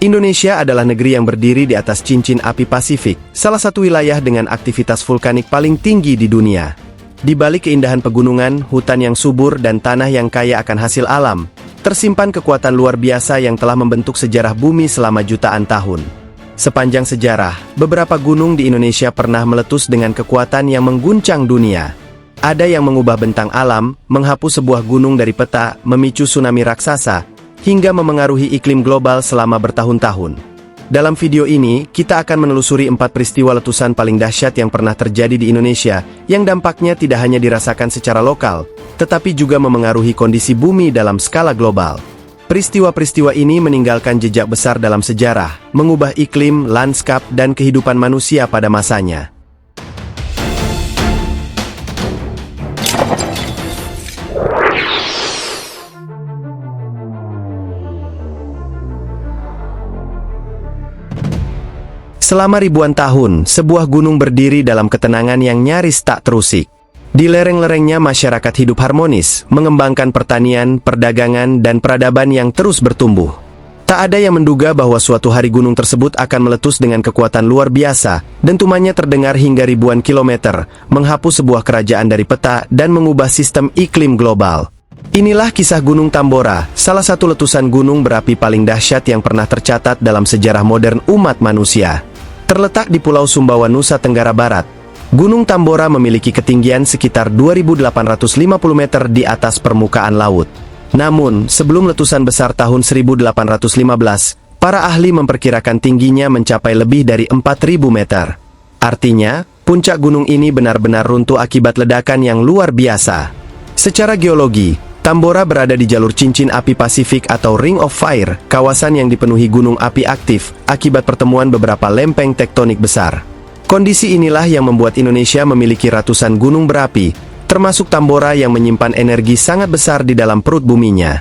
Indonesia adalah negeri yang berdiri di atas cincin api Pasifik, salah satu wilayah dengan aktivitas vulkanik paling tinggi di dunia. Di balik keindahan pegunungan, hutan yang subur, dan tanah yang kaya akan hasil alam, tersimpan kekuatan luar biasa yang telah membentuk sejarah bumi selama jutaan tahun. Sepanjang sejarah, beberapa gunung di Indonesia pernah meletus dengan kekuatan yang mengguncang dunia. Ada yang mengubah bentang alam, menghapus sebuah gunung dari peta, memicu tsunami raksasa, hingga memengaruhi iklim global selama bertahun-tahun. Dalam video ini, kita akan menelusuri 4 peristiwa letusan paling dahsyat yang pernah terjadi di Indonesia, yang dampaknya tidak hanya dirasakan secara lokal, tetapi juga memengaruhi kondisi bumi dalam skala global. Peristiwa-peristiwa ini meninggalkan jejak besar dalam sejarah, mengubah iklim, lanskap, dan kehidupan manusia pada masanya. Selama ribuan tahun, sebuah gunung berdiri dalam ketenangan yang nyaris tak terusik. Di lereng-lerengnya masyarakat hidup harmonis, mengembangkan pertanian, perdagangan, dan peradaban yang terus bertumbuh. Tak ada yang menduga bahwa suatu hari gunung tersebut akan meletus dengan kekuatan luar biasa, dentumannya terdengar hingga ribuan kilometer, menghapus sebuah kerajaan dari peta, dan mengubah sistem iklim global. Inilah kisah Gunung Tambora, salah satu letusan gunung berapi paling dahsyat yang pernah tercatat dalam sejarah modern umat manusia. Terletak di Pulau Sumbawa, Nusa Tenggara Barat, Gunung Tambora memiliki ketinggian sekitar 2.850 meter di atas permukaan laut. Namun, sebelum letusan besar tahun 1815, para ahli memperkirakan tingginya mencapai lebih dari 4.000 meter. Artinya, puncak gunung ini benar-benar runtuh akibat ledakan yang luar biasa. Secara geologi, Tambora berada di jalur cincin api Pasifik atau Ring of Fire, kawasan yang dipenuhi gunung api aktif, akibat pertemuan beberapa lempeng tektonik besar. Kondisi inilah yang membuat Indonesia memiliki ratusan gunung berapi, termasuk Tambora yang menyimpan energi sangat besar di dalam perut buminya.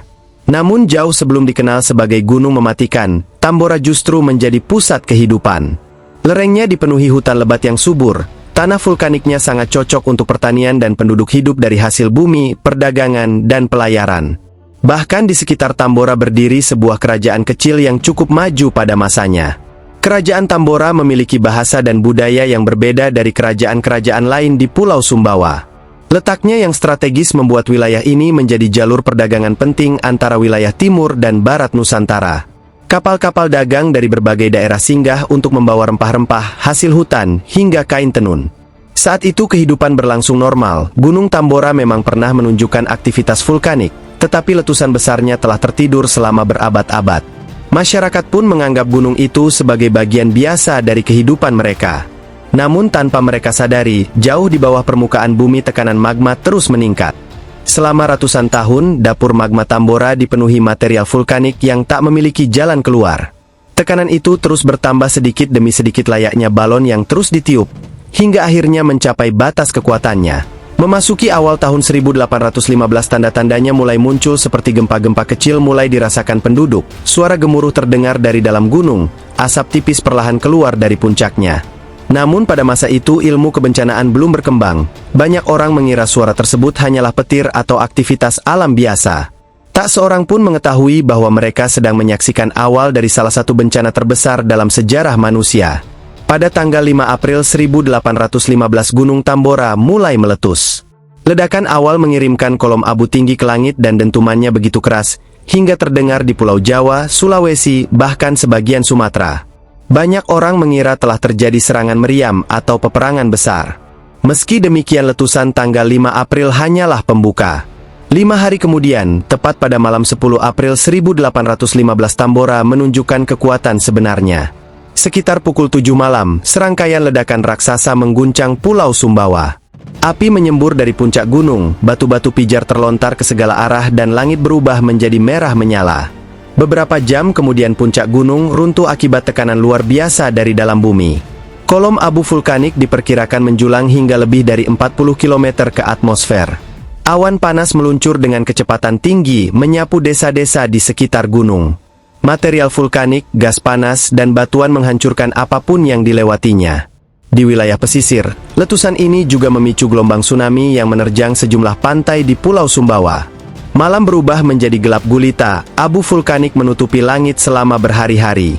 Namun jauh sebelum dikenal sebagai gunung mematikan, Tambora justru menjadi pusat kehidupan. Lerengnya dipenuhi hutan lebat yang subur. Tanah vulkaniknya sangat cocok untuk pertanian dan penduduk hidup dari hasil bumi, perdagangan, dan pelayaran. Bahkan di sekitar Tambora berdiri sebuah kerajaan kecil yang cukup maju pada masanya. Kerajaan Tambora memiliki bahasa dan budaya yang berbeda dari kerajaan-kerajaan lain di Pulau Sumbawa. Letaknya yang strategis membuat wilayah ini menjadi jalur perdagangan penting antara wilayah timur dan barat Nusantara. Kapal-kapal dagang dari berbagai daerah singgah untuk membawa rempah-rempah, hasil hutan, hingga kain tenun. Saat itu kehidupan berlangsung normal. Gunung Tambora memang pernah menunjukkan aktivitas vulkanik, tetapi letusan besarnya telah tertidur selama berabad-abad. Masyarakat pun menganggap gunung itu sebagai bagian biasa dari kehidupan mereka. Namun tanpa mereka sadari, jauh di bawah permukaan bumi tekanan magma terus meningkat. Selama ratusan tahun, dapur magma Tambora dipenuhi material vulkanik yang tak memiliki jalan keluar. Tekanan itu terus bertambah sedikit demi sedikit layaknya balon yang terus ditiup, hingga akhirnya mencapai batas kekuatannya. Memasuki awal tahun 1815 tanda-tandanya mulai muncul seperti gempa-gempa kecil mulai dirasakan penduduk. Suara gemuruh terdengar dari dalam gunung, asap tipis perlahan keluar dari puncaknya. Namun pada masa itu ilmu kebencanaan belum berkembang. Banyak orang mengira suara tersebut hanyalah petir atau aktivitas alam biasa. Tak seorang pun mengetahui bahwa mereka sedang menyaksikan awal dari salah satu bencana terbesar dalam sejarah manusia. Pada tanggal 5 April 1815 Gunung Tambora mulai meletus. Ledakan awal mengirimkan kolom abu tinggi ke langit dan dentumannya begitu keras, hingga terdengar di Pulau Jawa, Sulawesi, bahkan sebagian Sumatera. Banyak orang mengira telah terjadi serangan meriam atau peperangan besar. Meski demikian letusan tanggal 5 April hanyalah pembuka. 5 hari kemudian, tepat pada malam 10 April 1815 Tambora menunjukkan kekuatan sebenarnya. Sekitar pukul 7 malam, serangkaian ledakan raksasa mengguncang Pulau Sumbawa. Api menyembur dari puncak gunung, batu-batu pijar terlontar ke segala arah dan langit berubah menjadi merah menyala. Beberapa jam kemudian puncak gunung runtuh akibat tekanan luar biasa dari dalam bumi. Kolom abu vulkanik diperkirakan menjulang hingga lebih dari 40 km ke atmosfer. Awan panas meluncur dengan kecepatan tinggi menyapu desa-desa di sekitar gunung. Material vulkanik, gas panas, dan batuan menghancurkan apapun yang dilewatinya. Di wilayah pesisir, letusan ini juga memicu gelombang tsunami yang menerjang sejumlah pantai di Pulau Sumbawa. Malam berubah menjadi gelap gulita, abu vulkanik menutupi langit selama berhari-hari.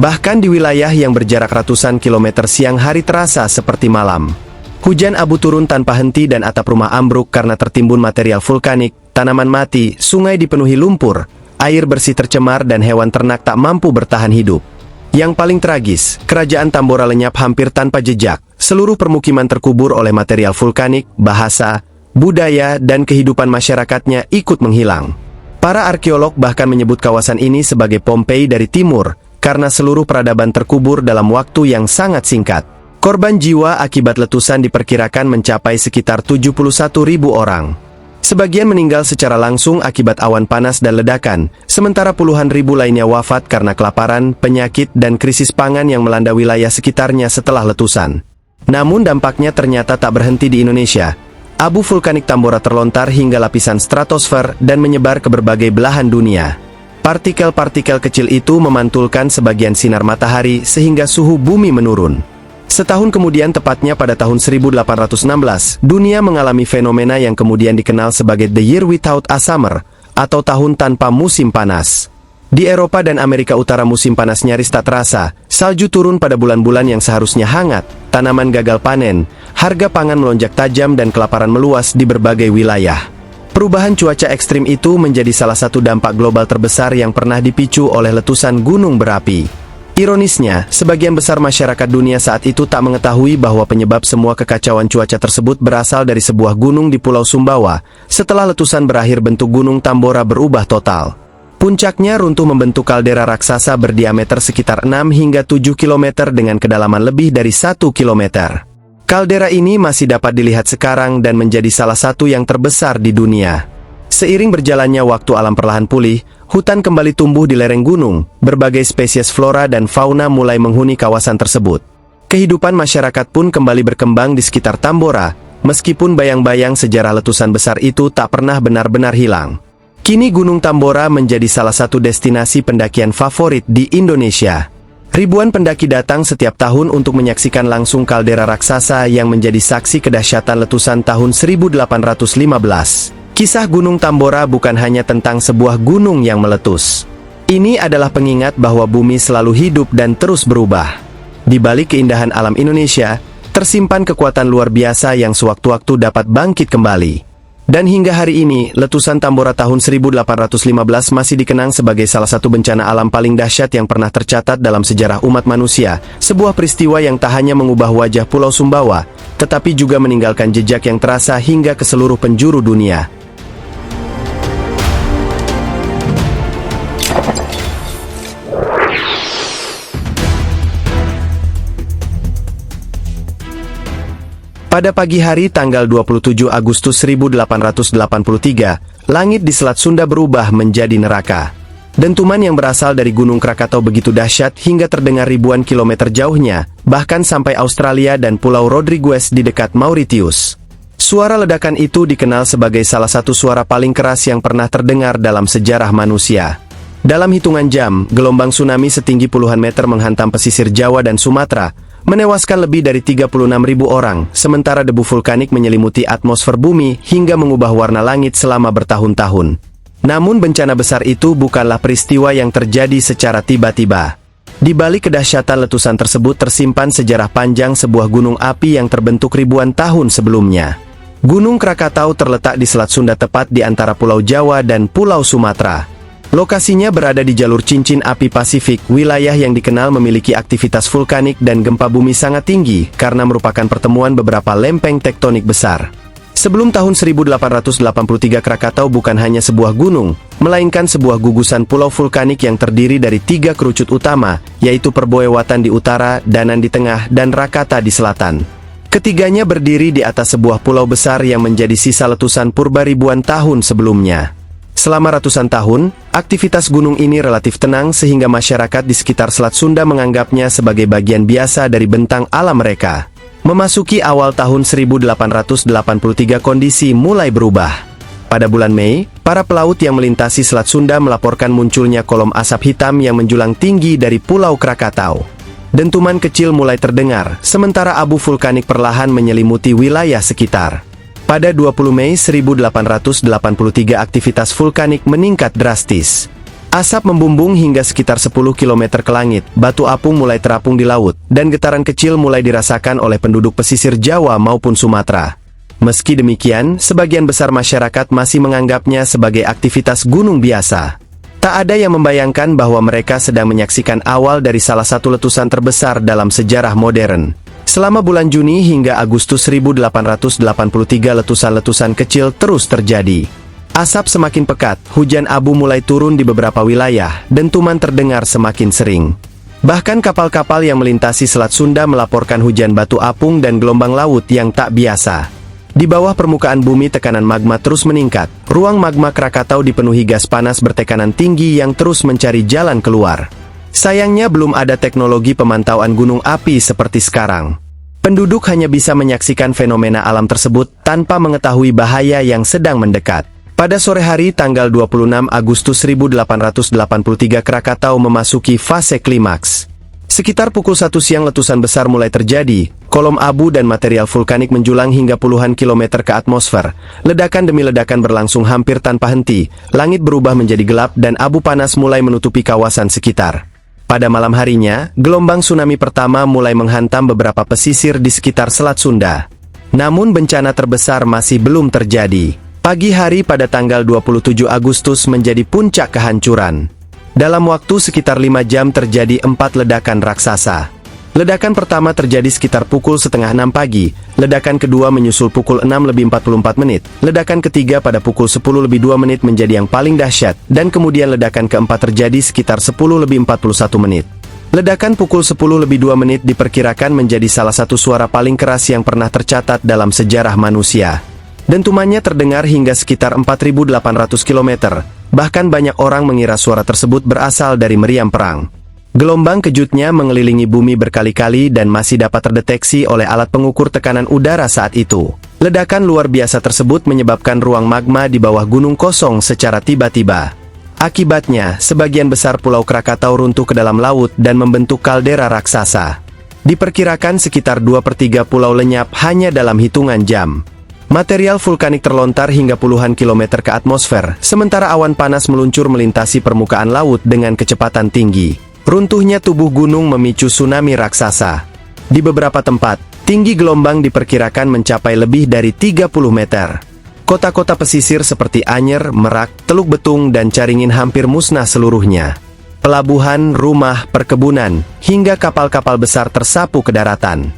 Bahkan di wilayah yang berjarak ratusan kilometer siang hari terasa seperti malam. Hujan abu turun tanpa henti dan atap rumah ambruk karena tertimbun material vulkanik, tanaman mati, sungai dipenuhi lumpur, air bersih tercemar dan hewan ternak tak mampu bertahan hidup. Yang paling tragis, kerajaan Tambora lenyap hampir tanpa jejak, seluruh permukiman terkubur oleh material vulkanik, bahasa, budaya dan kehidupan masyarakatnya ikut menghilang. Para arkeolog bahkan menyebut kawasan ini sebagai Pompei dari timur, karena seluruh peradaban terkubur dalam waktu yang sangat singkat. Korban jiwa akibat letusan diperkirakan mencapai sekitar 71.000 orang. Sebagian meninggal secara langsung akibat awan panas dan ledakan, sementara puluhan ribu lainnya wafat karena kelaparan, penyakit, dan krisis pangan yang melanda wilayah sekitarnya setelah letusan. Namun dampaknya ternyata tak berhenti di Indonesia. Abu vulkanik Tambora terlontar hingga lapisan stratosfer dan menyebar ke berbagai belahan dunia. Partikel-partikel kecil itu memantulkan sebagian sinar matahari sehingga suhu bumi menurun. Setahun kemudian, tepatnya pada tahun 1816, dunia mengalami fenomena yang kemudian dikenal sebagai The Year Without a Summer, atau tahun tanpa musim panas. Di Eropa dan Amerika Utara musim panas nyaris tak terasa, salju turun pada bulan-bulan yang seharusnya hangat, tanaman gagal panen, harga pangan melonjak tajam dan kelaparan meluas di berbagai wilayah. Perubahan cuaca ekstrim itu menjadi salah satu dampak global terbesar yang pernah dipicu oleh letusan gunung berapi. Ironisnya, sebagian besar masyarakat dunia saat itu tak mengetahui bahwa penyebab semua kekacauan cuaca tersebut berasal dari sebuah gunung di Pulau Sumbawa. Setelah letusan berakhir, bentuk gunung Tambora berubah total. Puncaknya runtuh membentuk kaldera raksasa berdiameter sekitar 6 hingga 7 km dengan kedalaman lebih dari 1 km. Kaldera ini masih dapat dilihat sekarang dan menjadi salah satu yang terbesar di dunia. Seiring berjalannya waktu, alam perlahan pulih, hutan kembali tumbuh di lereng gunung, berbagai spesies flora dan fauna mulai menghuni kawasan tersebut. Kehidupan masyarakat pun kembali berkembang di sekitar Tambora, meskipun bayang-bayang sejarah letusan besar itu tak pernah benar-benar hilang. Kini Gunung Tambora menjadi salah satu destinasi pendakian favorit di Indonesia. Ribuan pendaki datang setiap tahun untuk menyaksikan langsung kaldera raksasa yang menjadi saksi kedahsyatan letusan tahun 1815. Kisah Gunung Tambora bukan hanya tentang sebuah gunung yang meletus. Ini adalah pengingat bahwa bumi selalu hidup dan terus berubah. Di balik keindahan alam Indonesia, tersimpan kekuatan luar biasa yang sewaktu-waktu dapat bangkit kembali. Dan hingga hari ini, letusan Tambora tahun 1815 masih dikenang sebagai salah satu bencana alam paling dahsyat yang pernah tercatat dalam sejarah umat manusia. Sebuah peristiwa yang tak hanya mengubah wajah Pulau Sumbawa, tetapi juga meninggalkan jejak yang terasa hingga ke seluruh penjuru dunia. Pada pagi hari tanggal 27 Agustus 1883, langit di Selat Sunda berubah menjadi neraka. Dentuman yang berasal dari Gunung Krakatau begitu dahsyat hingga terdengar ribuan kilometer jauhnya, bahkan sampai Australia dan Pulau Rodriguez di dekat Mauritius. Suara ledakan itu dikenal sebagai salah satu suara paling keras yang pernah terdengar dalam sejarah manusia. Dalam hitungan jam, gelombang tsunami setinggi puluhan meter menghantam pesisir Jawa dan Sumatera, menewaskan lebih dari 36.000 orang, sementara debu vulkanik menyelimuti atmosfer bumi hingga mengubah warna langit selama bertahun-tahun. Namun bencana besar itu bukanlah peristiwa yang terjadi secara tiba-tiba. Di balik kedahsyatan letusan tersebut tersimpan sejarah panjang sebuah gunung api yang terbentuk ribuan tahun sebelumnya. Gunung Krakatau terletak di Selat Sunda, tepat di antara Pulau Jawa dan Pulau Sumatera. Lokasinya berada di jalur cincin api Pasifik, wilayah yang dikenal memiliki aktivitas vulkanik dan gempa bumi sangat tinggi karena merupakan pertemuan beberapa lempeng tektonik besar. Sebelum tahun 1883, Krakatau bukan hanya sebuah gunung, melainkan sebuah gugusan pulau vulkanik yang terdiri dari 3 kerucut utama, yaitu Perboewatan di utara, Danan di tengah, dan Rakata di selatan. Ketiganya berdiri di atas sebuah pulau besar yang menjadi sisa letusan purba ribuan tahun sebelumnya. Selama ratusan tahun, aktivitas gunung ini relatif tenang sehingga masyarakat di sekitar Selat Sunda menganggapnya sebagai bagian biasa dari bentang alam mereka. Memasuki awal tahun 1883 kondisi mulai berubah. Pada bulan Mei, para pelaut yang melintasi Selat Sunda melaporkan munculnya kolom asap hitam yang menjulang tinggi dari Pulau Krakatau. Dentuman kecil mulai terdengar, sementara abu vulkanik perlahan menyelimuti wilayah sekitar. Pada 20 Mei 1883 aktivitas vulkanik meningkat drastis. Asap membumbung hingga sekitar 10 km ke langit, batu apung mulai terapung di laut, dan getaran kecil mulai dirasakan oleh penduduk pesisir Jawa maupun Sumatera. Meski demikian, sebagian besar masyarakat masih menganggapnya sebagai aktivitas gunung biasa. Tak ada yang membayangkan bahwa mereka sedang menyaksikan awal dari salah satu letusan terbesar dalam sejarah modern. Selama bulan Juni hingga Agustus 1883 letusan-letusan kecil terus terjadi. Asap semakin pekat, hujan abu mulai turun di beberapa wilayah, dentuman terdengar semakin sering. Bahkan kapal-kapal yang melintasi Selat Sunda melaporkan hujan batu apung dan gelombang laut yang tak biasa. Di bawah permukaan bumi tekanan magma terus meningkat, ruang magma Krakatau dipenuhi gas panas bertekanan tinggi yang terus mencari jalan keluar. Sayangnya belum ada teknologi pemantauan gunung api seperti sekarang. Penduduk hanya bisa menyaksikan fenomena alam tersebut tanpa mengetahui bahaya yang sedang mendekat. Pada sore hari tanggal 26 Agustus 1883 Krakatau memasuki fase klimaks. Sekitar pukul 1 siang letusan besar mulai terjadi, kolom abu dan material vulkanik menjulang hingga puluhan kilometer ke atmosfer. Ledakan demi ledakan berlangsung hampir tanpa henti, langit berubah menjadi gelap dan abu panas mulai menutupi kawasan sekitar. Pada malam harinya, gelombang tsunami pertama mulai menghantam beberapa pesisir di sekitar Selat Sunda. Namun bencana terbesar masih belum terjadi. Pagi hari pada tanggal 27 Agustus menjadi puncak kehancuran. Dalam waktu sekitar 5 jam terjadi 4 ledakan raksasa. Ledakan pertama terjadi sekitar pukul setengah 6 pagi, ledakan kedua menyusul pukul 6:44 menit, ledakan ketiga pada pukul 10:02 menit menjadi yang paling dahsyat, dan kemudian ledakan keempat terjadi sekitar 10:41 menit. Ledakan pukul 10:02 menit diperkirakan menjadi salah satu suara paling keras yang pernah tercatat dalam sejarah manusia. Dentumannya terdengar hingga sekitar 4.800 km, bahkan banyak orang mengira suara tersebut berasal dari meriam perang. Gelombang kejutnya mengelilingi bumi berkali-kali dan masih dapat terdeteksi oleh alat pengukur tekanan udara saat itu. Ledakan luar biasa tersebut menyebabkan ruang magma di bawah gunung kosong secara tiba-tiba. Akibatnya, sebagian besar pulau Krakatau runtuh ke dalam laut dan membentuk kaldera raksasa. Diperkirakan sekitar 2/3 pulau lenyap hanya dalam hitungan jam. Material vulkanik terlontar hingga puluhan kilometer ke atmosfer, sementara awan panas meluncur melintasi permukaan laut dengan kecepatan tinggi. Runtuhnya tubuh gunung memicu tsunami raksasa. Di beberapa tempat, tinggi gelombang diperkirakan mencapai lebih dari 30 meter. Kota-kota pesisir seperti Anyer, Merak, Teluk Betung, dan Caringin hampir musnah seluruhnya. Pelabuhan, rumah, perkebunan, hingga kapal-kapal besar tersapu ke daratan.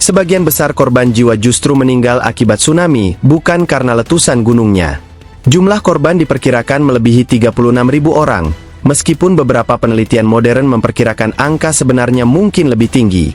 Sebagian besar korban jiwa justru meninggal akibat tsunami, bukan karena letusan gunungnya. Jumlah korban diperkirakan melebihi 36.000 orang, meskipun beberapa penelitian modern memperkirakan angka sebenarnya mungkin lebih tinggi.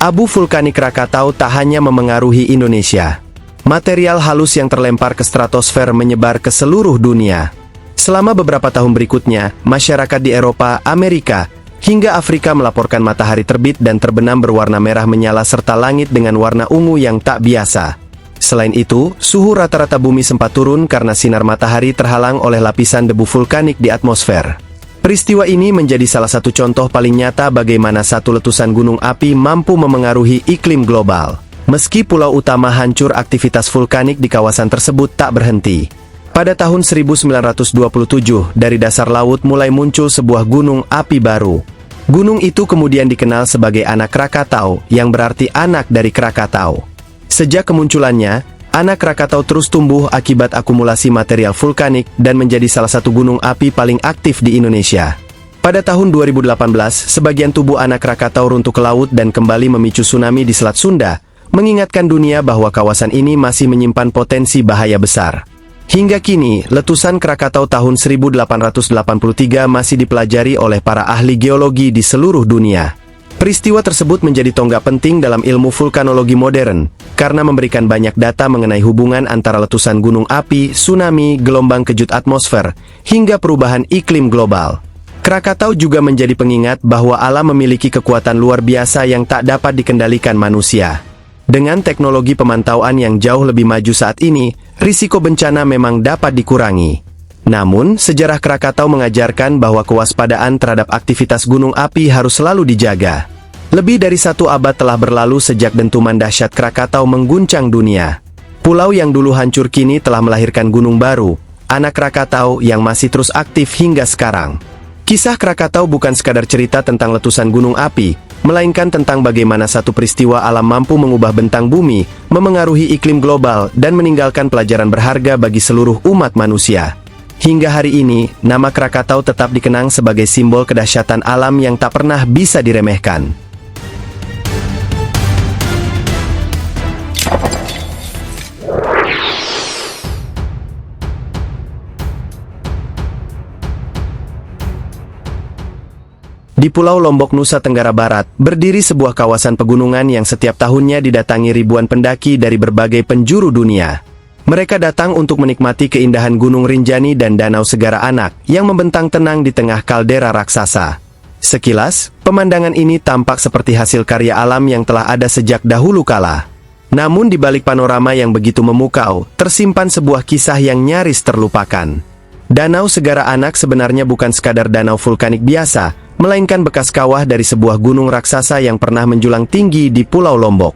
Abu vulkanik Krakatau tak hanya memengaruhi Indonesia. Material halus yang terlempar ke stratosfer menyebar ke seluruh dunia. Selama beberapa tahun berikutnya, masyarakat di Eropa, Amerika, hingga Afrika melaporkan matahari terbit dan terbenam berwarna merah menyala serta langit dengan warna ungu yang tak biasa. Selain itu, suhu rata-rata bumi sempat turun karena sinar matahari terhalang oleh lapisan debu vulkanik di atmosfer. Peristiwa ini menjadi salah satu contoh paling nyata bagaimana satu letusan gunung api mampu memengaruhi iklim global. Meski pulau utama hancur, aktivitas vulkanik di kawasan tersebut tak berhenti. Pada tahun 1927, dari dasar laut mulai muncul sebuah gunung api baru. Gunung itu kemudian dikenal sebagai anak Krakatau, yang berarti anak dari Krakatau. Sejak kemunculannya, anak Krakatau terus tumbuh akibat akumulasi material vulkanik dan menjadi salah satu gunung api paling aktif di Indonesia. Pada tahun 2018, sebagian tubuh anak Krakatau runtuh ke laut dan kembali memicu tsunami di Selat Sunda, mengingatkan dunia bahwa kawasan ini masih menyimpan potensi bahaya besar. Hingga kini, letusan Krakatau tahun 1883 masih dipelajari oleh para ahli geologi di seluruh dunia. Peristiwa tersebut menjadi tonggak penting dalam ilmu vulkanologi modern, karena memberikan banyak data mengenai hubungan antara letusan gunung api, tsunami, gelombang kejut atmosfer, hingga perubahan iklim global. Krakatau juga menjadi pengingat bahwa alam memiliki kekuatan luar biasa yang tak dapat dikendalikan manusia. Dengan teknologi pemantauan yang jauh lebih maju saat ini, risiko bencana memang dapat dikurangi. Namun, sejarah Krakatau mengajarkan bahwa kewaspadaan terhadap aktivitas gunung api harus selalu dijaga. Lebih dari 1 abad telah berlalu sejak dentuman dahsyat Krakatau mengguncang dunia. Pulau yang dulu hancur kini telah melahirkan gunung baru, anak Krakatau yang masih terus aktif hingga sekarang. Kisah Krakatau bukan sekadar cerita tentang letusan gunung api, melainkan tentang bagaimana satu peristiwa alam mampu mengubah bentang bumi, memengaruhi iklim global, dan meninggalkan pelajaran berharga bagi seluruh umat manusia. Hingga hari ini, nama Krakatau tetap dikenang sebagai simbol kedahsyatan alam yang tak pernah bisa diremehkan. Di Pulau Lombok, Nusa Tenggara Barat, berdiri sebuah kawasan pegunungan yang setiap tahunnya didatangi ribuan pendaki dari berbagai penjuru dunia. Mereka datang untuk menikmati keindahan Gunung Rinjani dan Danau Segara Anak yang membentang tenang di tengah kaldera raksasa. Sekilas, pemandangan ini tampak seperti hasil karya alam yang telah ada sejak dahulu kala. Namun di balik panorama yang begitu memukau, tersimpan sebuah kisah yang nyaris terlupakan. Danau Segara Anak sebenarnya bukan sekadar danau vulkanik biasa, melainkan bekas kawah dari sebuah gunung raksasa yang pernah menjulang tinggi di Pulau Lombok.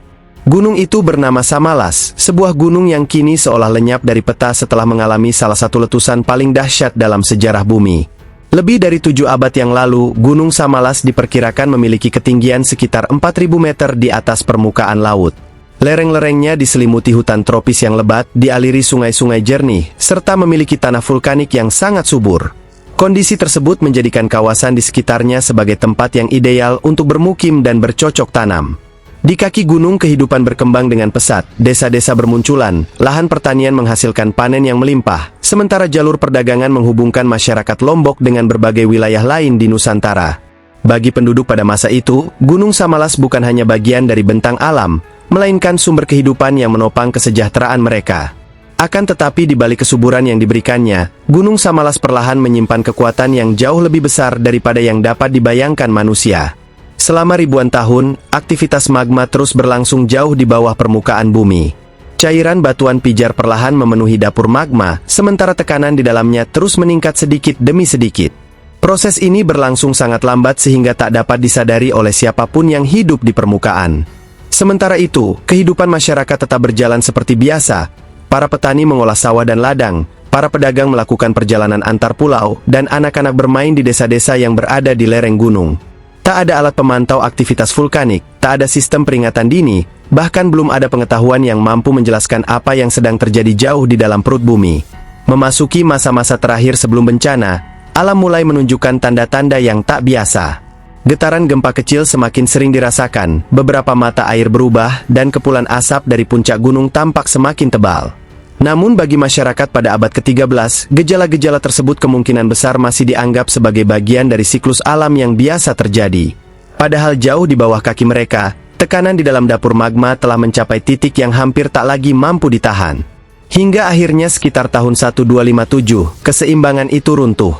Gunung itu bernama Samalas, sebuah gunung yang kini seolah lenyap dari peta setelah mengalami salah satu letusan paling dahsyat dalam sejarah bumi. Lebih dari 7 abad yang lalu, Gunung Samalas diperkirakan memiliki ketinggian sekitar 4.000 meter di atas permukaan laut. Lereng-lerengnya diselimuti hutan tropis yang lebat, dialiri sungai-sungai jernih, serta memiliki tanah vulkanik yang sangat subur. Kondisi tersebut menjadikan kawasan di sekitarnya sebagai tempat yang ideal untuk bermukim dan bercocok tanam. Di kaki gunung kehidupan berkembang dengan pesat, desa-desa bermunculan, lahan pertanian menghasilkan panen yang melimpah, sementara jalur perdagangan menghubungkan masyarakat Lombok dengan berbagai wilayah lain di Nusantara. Bagi penduduk pada masa itu, Gunung Samalas bukan hanya bagian dari bentang alam, melainkan sumber kehidupan yang menopang kesejahteraan mereka. Akan tetapi di balik kesuburan yang diberikannya, Gunung Samalas perlahan menyimpan kekuatan yang jauh lebih besar daripada yang dapat dibayangkan manusia. Selama ribuan tahun, aktivitas magma terus berlangsung jauh di bawah permukaan bumi. Cairan batuan pijar perlahan memenuhi dapur magma, sementara tekanan di dalamnya terus meningkat sedikit demi sedikit. Proses ini berlangsung sangat lambat sehingga tak dapat disadari oleh siapapun yang hidup di permukaan. Sementara itu, kehidupan masyarakat tetap berjalan seperti biasa. Para petani mengolah sawah dan ladang, para pedagang melakukan perjalanan antar pulau, dan anak-anak bermain di desa-desa yang berada di lereng gunung. Tak ada alat pemantau aktivitas vulkanik, tak ada sistem peringatan dini, bahkan belum ada pengetahuan yang mampu menjelaskan apa yang sedang terjadi jauh di dalam perut bumi. Memasuki masa-masa terakhir sebelum bencana, alam mulai menunjukkan tanda-tanda yang tak biasa. Getaran gempa kecil semakin sering dirasakan, beberapa mata air berubah, dan kepulan asap dari puncak gunung tampak semakin tebal. Namun bagi masyarakat pada abad ke-13, gejala-gejala tersebut kemungkinan besar masih dianggap sebagai bagian dari siklus alam yang biasa terjadi. Padahal jauh di bawah kaki mereka, tekanan di dalam dapur magma telah mencapai titik yang hampir tak lagi mampu ditahan. Hingga akhirnya sekitar tahun 1257, keseimbangan itu runtuh.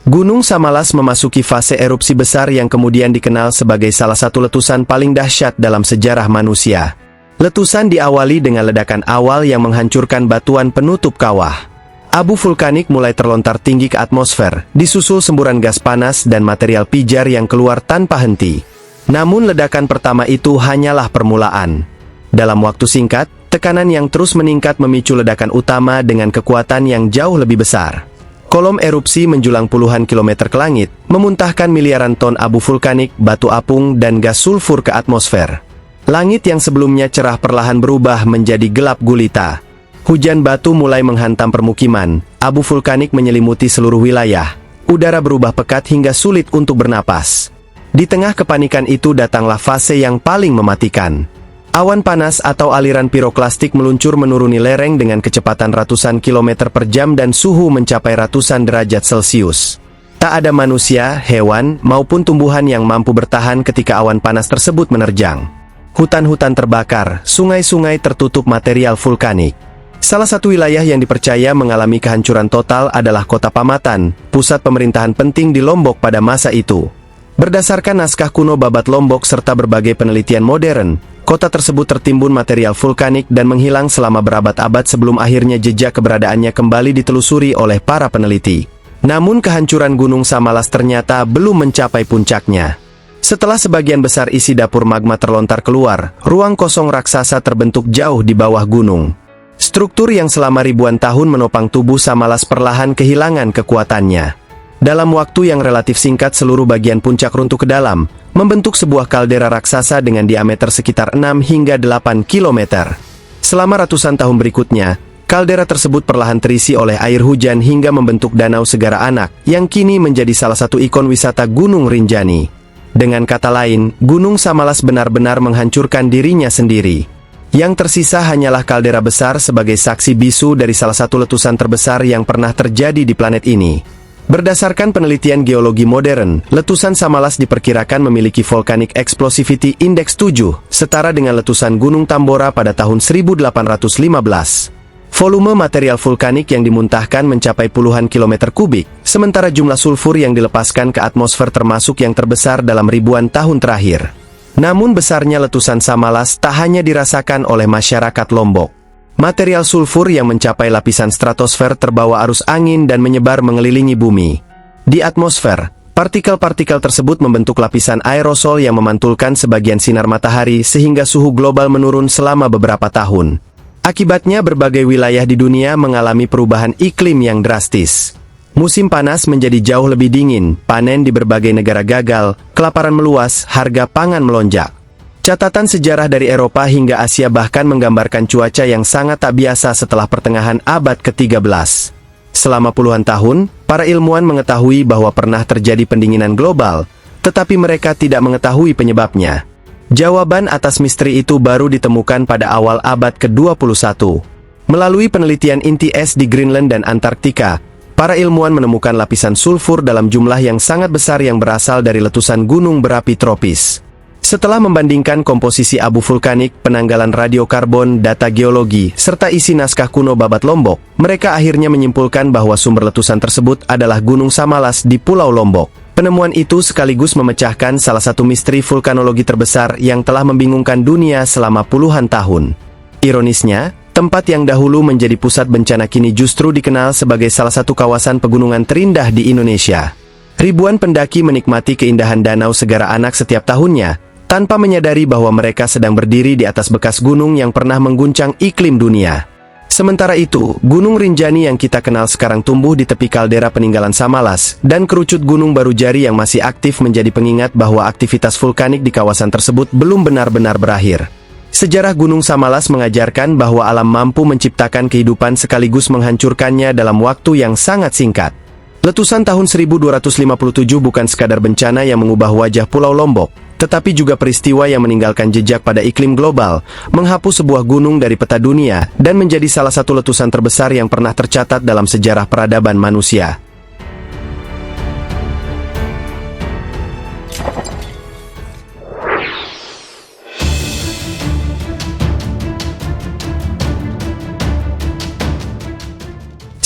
Gunung Samalas memasuki fase erupsi besar yang kemudian dikenal sebagai salah satu letusan paling dahsyat dalam sejarah manusia. Letusan diawali dengan ledakan awal yang menghancurkan batuan penutup kawah. Abu vulkanik mulai terlontar tinggi ke atmosfer, disusul semburan gas panas dan material pijar yang keluar tanpa henti. Namun ledakan pertama itu hanyalah permulaan. Dalam waktu singkat, tekanan yang terus meningkat memicu ledakan utama dengan kekuatan yang jauh lebih besar. Kolom erupsi menjulang puluhan kilometer ke langit, memuntahkan miliaran ton abu vulkanik, batu apung, dan gas sulfur ke atmosfer. Langit yang sebelumnya cerah perlahan berubah menjadi gelap gulita. Hujan batu mulai menghantam permukiman, abu vulkanik menyelimuti seluruh wilayah. Udara berubah pekat hingga sulit untuk bernapas. Di tengah kepanikan itu datanglah fase yang paling mematikan. Awan panas atau aliran piroklastik meluncur menuruni lereng dengan kecepatan ratusan kilometer per jam dan suhu mencapai ratusan derajat Celcius. Tak ada manusia, hewan, maupun tumbuhan yang mampu bertahan ketika awan panas tersebut menerjang. Hutan-hutan terbakar, sungai-sungai tertutup material vulkanik. Salah satu wilayah yang dipercaya mengalami kehancuran total adalah Kota Pamatan, pusat pemerintahan penting di Lombok pada masa itu. Berdasarkan naskah kuno babat Lombok serta berbagai penelitian modern, kota tersebut tertimbun material vulkanik dan menghilang selama berabad-abad sebelum akhirnya jejak keberadaannya kembali ditelusuri oleh para peneliti. Namun kehancuran Gunung Samalas ternyata belum mencapai puncaknya. Setelah sebagian besar isi dapur magma terlontar keluar, ruang kosong raksasa terbentuk jauh di bawah gunung. Struktur yang selama ribuan tahun menopang tubuh Samalas perlahan kehilangan kekuatannya. Dalam waktu yang relatif singkat seluruh bagian puncak runtuh ke dalam, membentuk sebuah kaldera raksasa dengan diameter sekitar 6 hingga 8 km. Selama ratusan tahun berikutnya, kaldera tersebut perlahan terisi oleh air hujan hingga membentuk Danau Segara Anak, yang kini menjadi salah satu ikon wisata Gunung Rinjani. Dengan kata lain, Gunung Samalas benar-benar menghancurkan dirinya sendiri. Yang tersisa hanyalah kaldera besar sebagai saksi bisu dari salah satu letusan terbesar yang pernah terjadi di planet ini. Berdasarkan penelitian geologi modern, letusan Samalas diperkirakan memiliki Volcanic Explosivity Index 7, setara dengan letusan Gunung Tambora pada tahun 1815. Volume material vulkanik yang dimuntahkan mencapai puluhan kilometer kubik, sementara jumlah sulfur yang dilepaskan ke atmosfer termasuk yang terbesar dalam ribuan tahun terakhir. Namun besarnya letusan Samalas tak hanya dirasakan oleh masyarakat Lombok. Material sulfur yang mencapai lapisan stratosfer terbawa arus angin dan menyebar mengelilingi bumi. Di atmosfer, partikel-partikel tersebut membentuk lapisan aerosol yang memantulkan sebagian sinar matahari sehingga suhu global menurun selama beberapa tahun. Akibatnya berbagai wilayah di dunia mengalami perubahan iklim yang drastis. Musim panas menjadi jauh lebih dingin, panen di berbagai negara gagal, kelaparan meluas, harga pangan melonjak. Catatan sejarah dari Eropa hingga Asia bahkan menggambarkan cuaca yang sangat tak biasa setelah pertengahan abad ke-13. Selama puluhan tahun, para ilmuwan mengetahui bahwa pernah terjadi pendinginan global, tetapi mereka tidak mengetahui penyebabnya. Jawaban atas misteri itu baru ditemukan pada awal abad ke-21. Melalui penelitian inti es di Greenland dan Antarktika, para ilmuwan menemukan lapisan sulfur dalam jumlah yang sangat besar yang berasal dari letusan gunung berapi tropis. Setelah membandingkan komposisi abu vulkanik, penanggalan radiokarbon, data geologi, serta isi naskah kuno babat Lombok, mereka akhirnya menyimpulkan bahwa sumber letusan tersebut adalah Gunung Samalas di Pulau Lombok. Penemuan itu sekaligus memecahkan salah satu misteri vulkanologi terbesar yang telah membingungkan dunia selama puluhan tahun. Ironisnya, tempat yang dahulu menjadi pusat bencana kini justru dikenal sebagai salah satu kawasan pegunungan terindah di Indonesia. Ribuan pendaki menikmati keindahan Danau Segara Anak setiap tahunnya, tanpa menyadari bahwa mereka sedang berdiri di atas bekas gunung yang pernah mengguncang iklim dunia. Sementara itu, Gunung Rinjani yang kita kenal sekarang tumbuh di tepi kaldera peninggalan Samalas, dan kerucut Gunung Barujari yang masih aktif menjadi pengingat bahwa aktivitas vulkanik di kawasan tersebut belum benar-benar berakhir. Sejarah Gunung Samalas mengajarkan bahwa alam mampu menciptakan kehidupan sekaligus menghancurkannya dalam waktu yang sangat singkat. Letusan tahun 1257 bukan sekadar bencana yang mengubah wajah Pulau Lombok, tetapi juga peristiwa yang meninggalkan jejak pada iklim global, menghapus sebuah gunung dari peta dunia, dan menjadi salah satu letusan terbesar yang pernah tercatat dalam sejarah peradaban manusia.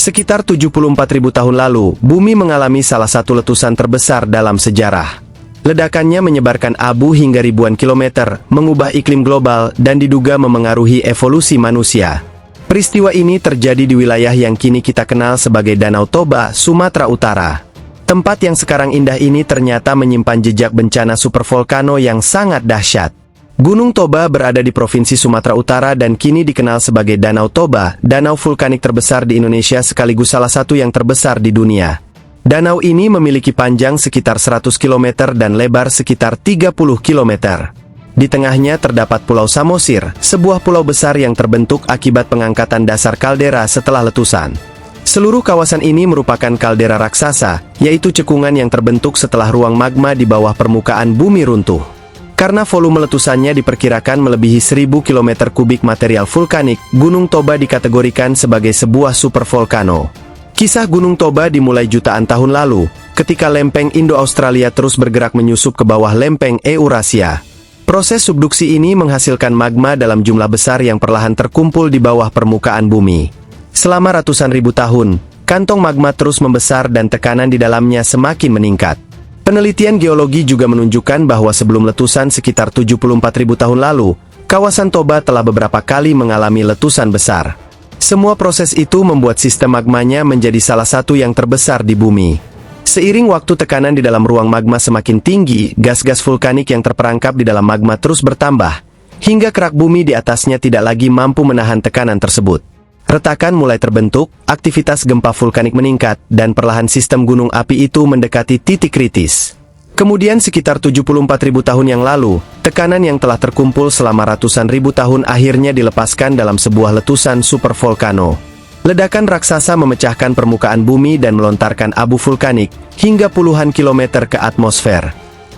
Sekitar 74.000 tahun lalu, bumi mengalami salah satu letusan terbesar dalam sejarah. Ledakannya menyebarkan abu hingga ribuan kilometer, mengubah iklim global, dan diduga memengaruhi evolusi manusia. Peristiwa ini terjadi di wilayah yang kini kita kenal sebagai Danau Toba, Sumatera Utara. Tempat yang sekarang indah ini ternyata menyimpan jejak bencana supervolcano yang sangat dahsyat. Gunung Toba berada di Provinsi Sumatera Utara dan kini dikenal sebagai Danau Toba, danau vulkanik terbesar di Indonesia sekaligus salah satu yang terbesar di dunia. Danau ini memiliki panjang sekitar 100 km dan lebar sekitar 30 km. Di tengahnya terdapat Pulau Samosir, sebuah pulau besar yang terbentuk akibat pengangkatan dasar kaldera setelah letusan. Seluruh kawasan ini merupakan kaldera raksasa, yaitu cekungan yang terbentuk setelah ruang magma di bawah permukaan bumi runtuh. Karena volume letusannya diperkirakan melebihi 1000 km kubik material vulkanik, Gunung Toba dikategorikan sebagai sebuah supervolcano. Kisah Gunung Toba dimulai jutaan tahun lalu, ketika lempeng Indo-Australia terus bergerak menyusup ke bawah lempeng Eurasia. Proses subduksi ini menghasilkan magma dalam jumlah besar yang perlahan terkumpul di bawah permukaan bumi. Selama ratusan ribu tahun, kantong magma terus membesar dan tekanan di dalamnya semakin meningkat. Penelitian geologi juga menunjukkan bahwa sebelum letusan sekitar 74.000 tahun lalu, kawasan Toba telah beberapa kali mengalami letusan besar. Semua proses itu membuat sistem magmanya menjadi salah satu yang terbesar di bumi. Seiring waktu tekanan di dalam ruang magma semakin tinggi, gas-gas vulkanik yang terperangkap di dalam magma terus bertambah, hingga kerak bumi di atasnya tidak lagi mampu menahan tekanan tersebut. Retakan mulai terbentuk, aktivitas gempa vulkanik meningkat, dan perlahan sistem gunung api itu mendekati titik kritis. Kemudian sekitar 74.000 tahun yang lalu, tekanan yang telah terkumpul selama ratusan ribu tahun akhirnya dilepaskan dalam sebuah letusan supervolcano. Ledakan raksasa memecahkan permukaan bumi dan melontarkan abu vulkanik hingga puluhan kilometer ke atmosfer.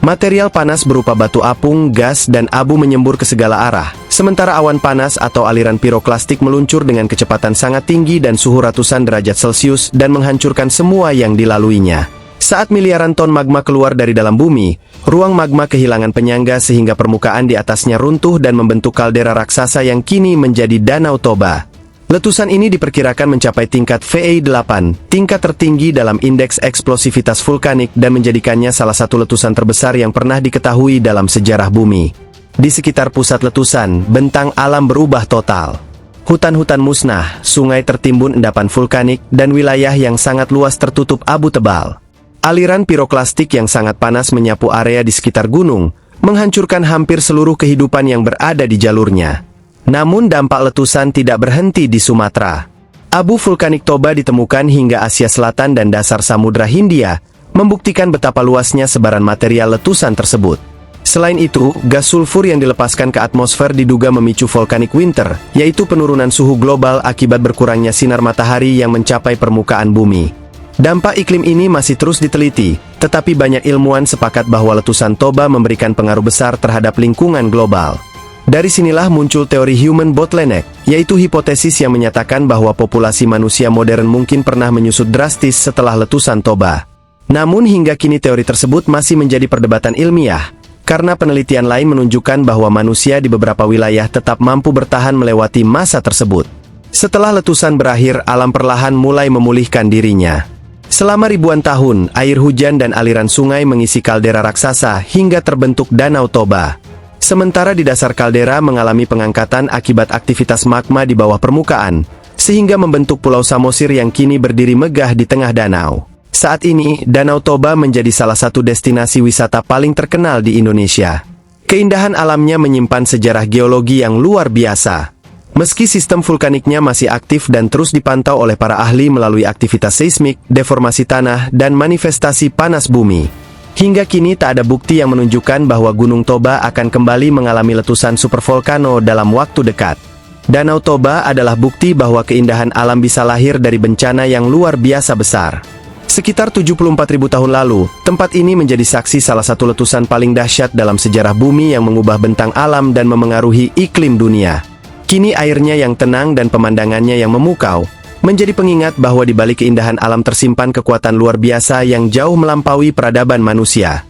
Material panas berupa batu apung, gas, dan abu menyembur ke segala arah, sementara awan panas atau aliran piroklastik meluncur dengan kecepatan sangat tinggi dan suhu ratusan derajat Celcius dan menghancurkan semua yang dilaluinya. Saat miliaran ton magma keluar dari dalam bumi, ruang magma kehilangan penyangga sehingga permukaan di atasnya runtuh dan membentuk kaldera raksasa yang kini menjadi Danau Toba. Letusan ini diperkirakan mencapai tingkat VA8, tingkat tertinggi dalam indeks eksplosivitas vulkanik dan menjadikannya salah satu letusan terbesar yang pernah diketahui dalam sejarah bumi. Di sekitar pusat letusan, bentang alam berubah total. Hutan-hutan musnah, sungai tertimbun endapan vulkanik, dan wilayah yang sangat luas tertutup abu tebal. Aliran piroklastik yang sangat panas menyapu area di sekitar gunung, menghancurkan hampir seluruh kehidupan yang berada di jalurnya. Namun dampak letusan tidak berhenti di Sumatera. Abu vulkanik Toba ditemukan hingga Asia Selatan dan dasar Samudra Hindia, membuktikan betapa luasnya sebaran material letusan tersebut. Selain itu, gas sulfur yang dilepaskan ke atmosfer diduga memicu volcanic winter, yaitu penurunan suhu global akibat berkurangnya sinar matahari yang mencapai permukaan bumi. Dampak iklim ini masih terus diteliti, tetapi banyak ilmuwan sepakat bahwa letusan Toba memberikan pengaruh besar terhadap lingkungan global. Dari sinilah muncul teori human bottleneck, yaitu hipotesis yang menyatakan bahwa populasi manusia modern mungkin pernah menyusut drastis setelah letusan Toba. Namun hingga kini teori tersebut masih menjadi perdebatan ilmiah, karena penelitian lain menunjukkan bahwa manusia di beberapa wilayah tetap mampu bertahan melewati masa tersebut. Setelah letusan berakhir, alam perlahan mulai memulihkan dirinya. Selama ribuan tahun, air hujan dan aliran sungai mengisi kaldera raksasa hingga terbentuk Danau Toba. Sementara di dasar kaldera mengalami pengangkatan akibat aktivitas magma di bawah permukaan, sehingga membentuk Pulau Samosir yang kini berdiri megah di tengah danau. Saat ini, Danau Toba menjadi salah satu destinasi wisata paling terkenal di Indonesia. Keindahan alamnya menyimpan sejarah geologi yang luar biasa. Meski sistem vulkaniknya masih aktif dan terus dipantau oleh para ahli melalui aktivitas seismik, deformasi tanah, dan manifestasi panas bumi. Hingga kini tak ada bukti yang menunjukkan bahwa Gunung Toba akan kembali mengalami letusan supervolcano dalam waktu dekat. Danau Toba adalah bukti bahwa keindahan alam bisa lahir dari bencana yang luar biasa besar. Sekitar 74.000 tahun lalu, tempat ini menjadi saksi salah satu letusan paling dahsyat dalam sejarah bumi yang mengubah bentang alam dan memengaruhi iklim dunia. Kini airnya yang tenang dan pemandangannya yang memukau, menjadi pengingat bahwa di balik keindahan alam tersimpan kekuatan luar biasa yang jauh melampaui peradaban manusia.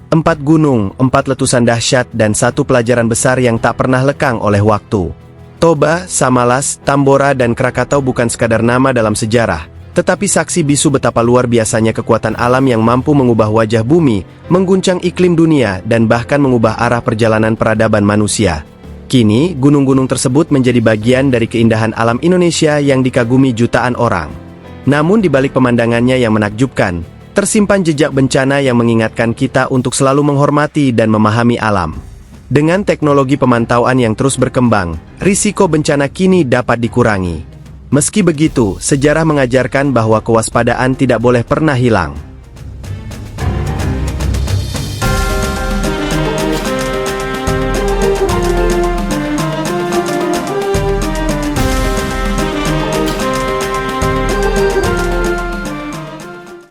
Empat gunung, 4 letusan dahsyat, dan 1 pelajaran besar yang tak pernah lekang oleh waktu. Toba, Samalas, Tambora, dan Krakatau bukan sekadar nama dalam sejarah, tetapi saksi bisu betapa luar biasanya kekuatan alam yang mampu mengubah wajah bumi, mengguncang iklim dunia, dan bahkan mengubah arah perjalanan peradaban manusia. Kini, gunung-gunung tersebut menjadi bagian dari keindahan alam Indonesia yang dikagumi jutaan orang. Namun di balik pemandangannya yang menakjubkan, tersimpan jejak bencana yang mengingatkan kita untuk selalu menghormati dan memahami alam. Dengan teknologi pemantauan yang terus berkembang, risiko bencana kini dapat dikurangi. Meski begitu, sejarah mengajarkan bahwa kewaspadaan tidak boleh pernah hilang.